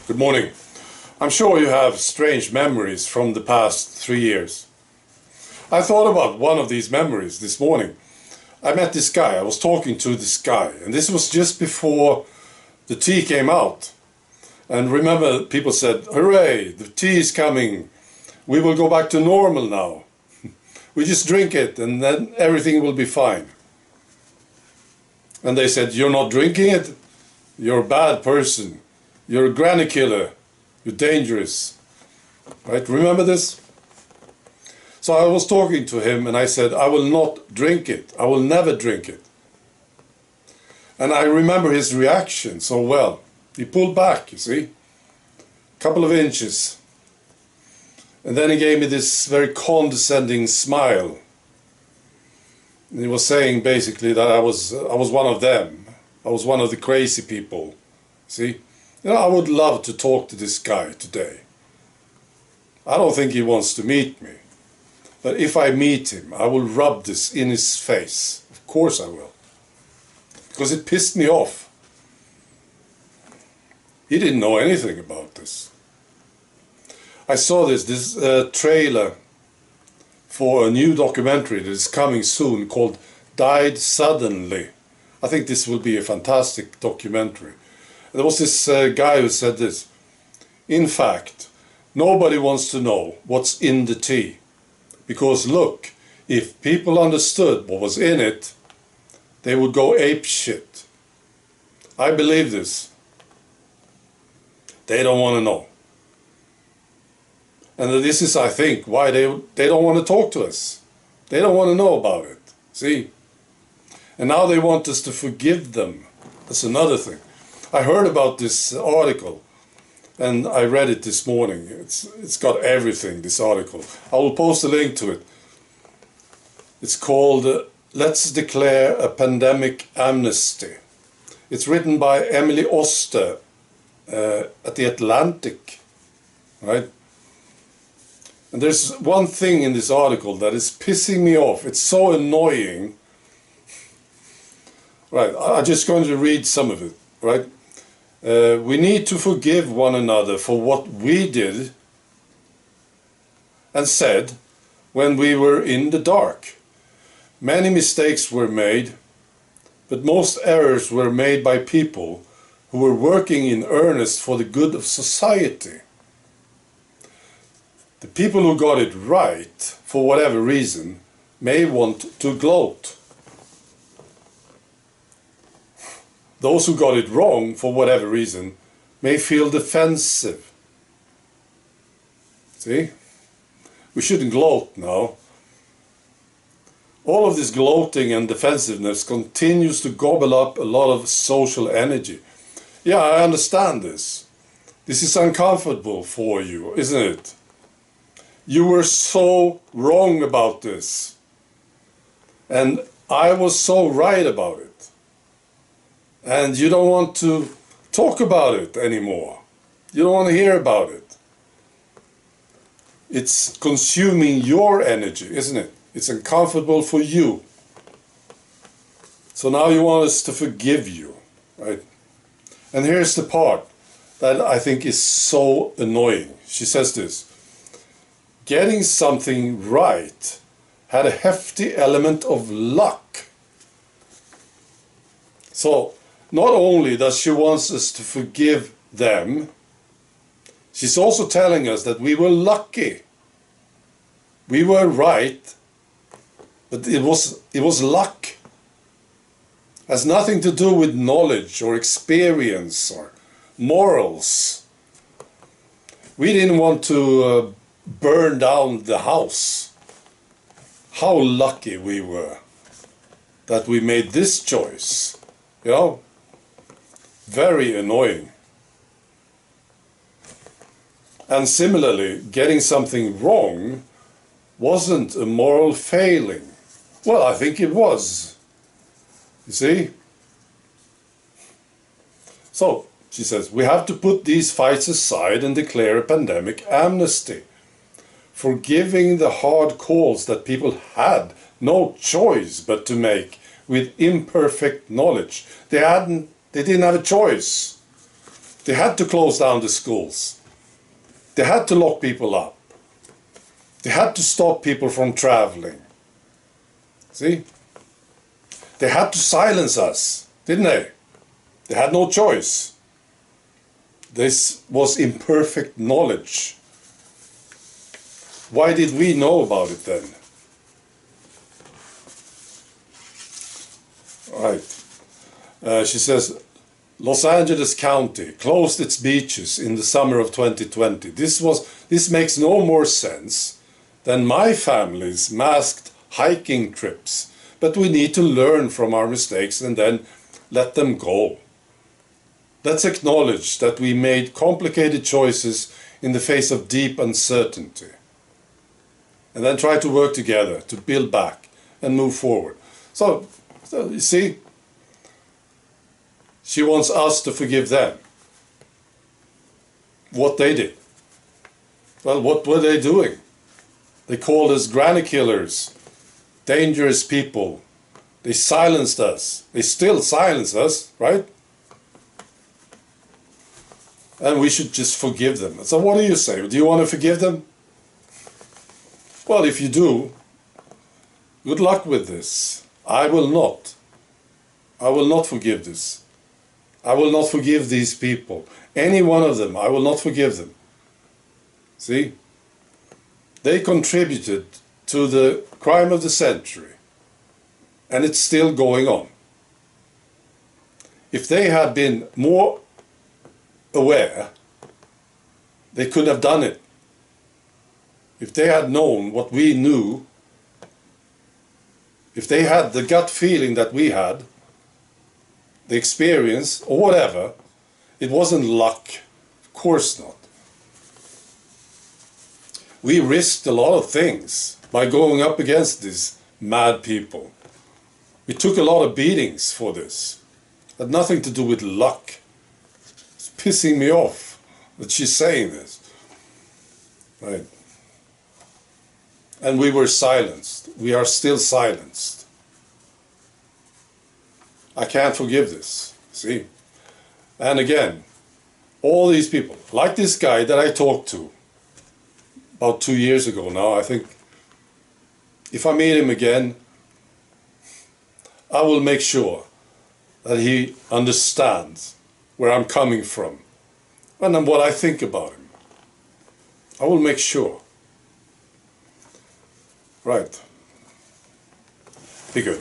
Good morning. I'm sure you have strange memories from the past 3 years. I thought about one of these memories this morning. I met this guy, I was talking to this guy, and this was just before the tea came out. And remember, people said, hooray, the tea is coming, we will go back to normal now. We just drink it and then everything will be fine. And they said, you're not drinking it? You're a bad person. You're a granny killer. You're dangerous. Right? Remember this? So I was talking to him and I said, I will not drink it. I will never drink it. And I remember his reaction so well. He pulled back, you see, a couple of inches. And then he gave me this very condescending smile. And he was saying basically that I was one of them. I was one of the crazy people. See? You know, I would love to talk to this guy today. I don't think he wants to meet me. But if I meet him, I will rub this in his face. Of course I will. Because it pissed me off. He didn't know anything about this. I saw this trailer for a new documentary that is coming soon called Died Suddenly. I think this will be a fantastic documentary. And there was this guy who said this, in fact, nobody wants to know what's in the tea. Because look, if people understood what was in it, they would go apeshit. I believe this. They don't want to know. And this is, I think, why they don't want to talk to us. They don't want to know about it. See? And now they want us to forgive them. That's another thing. I heard about this article and I read it this morning. It's got everything, this article. I will post a link to it. It's called Let's Declare a Pandemic Amnesty. It's written by Emily Oster at The Atlantic, right? And there's one thing in this article that is pissing me off. It's so annoying. Right, I'm just going to read some of it, right? We need to forgive one another for what we did and said when we were in the dark. Many mistakes were made, but most errors were made by people who were working in earnest for the good of society. The people who got it right, for whatever reason, may want to gloat. Those who got it wrong, for whatever reason, may feel defensive. See? We shouldn't gloat now. All of this gloating and defensiveness continues to gobble up a lot of social energy. Yeah, I understand this. This is uncomfortable for you, isn't it? You were so wrong about this. And I was so right about it. And you don't want to talk about it anymore. You don't want to hear about it. It's consuming your energy, isn't it? It's uncomfortable for you. So now you want us to forgive you, right? And here's the part that I think is so annoying. She says this. Getting something right had a hefty element of luck. So, not only does she want us to forgive them, she's also telling us that we were lucky. We were right, but it was luck. It has nothing to do with knowledge or experience or morals. We didn't want to burn down the house. How lucky we were that we made this choice, you know? Very annoying. And similarly, getting something wrong wasn't a moral failing. Well, I think it was. You see? So, she says, we have to put these fights aside and declare a pandemic amnesty. Forgiving the hard calls that people had no choice but to make with imperfect knowledge. They didn't have a choice. They had to close down the schools. They had to lock people up. They had to stop people from traveling. See? They had to silence us, didn't they? They had no choice. This was imperfect knowledge. Why did we know about it then? All right. She says, Los Angeles County closed its beaches in the summer of 2020. This makes no more sense than my family's masked hiking trips. But we need to learn from our mistakes and then let them go. Let's acknowledge that we made complicated choices in the face of deep uncertainty. And then try to work together to build back and move forward. So you see, she wants us to forgive them. What they did. Well, what were they doing? They called us granny killers, dangerous people. They silenced us. They still silence us, right? And we should just forgive them. So what do you say? Do you want to forgive them? Well, if you do, good luck with this. I will not. I will not forgive this. I will not forgive these people. Any one of them, I will not forgive them. See? They contributed to the crime of the century. And it's still going on. If they had been more aware, they could have done it. If they had known what we knew, if they had the gut feeling that we had, the experience, or whatever, it wasn't luck. Of course not. We risked a lot of things by going up against these mad people. We took a lot of beatings for this. It had nothing to do with luck. It's pissing me off that she's saying this. Right. And we were silenced. We are still silenced. I can't forgive this. See? And again, all these people, like this guy that I talked to about 2 years ago now, I think, if I meet him again, I will make sure that he understands where I'm coming from and what I think about him. I will make sure. Right. Be good.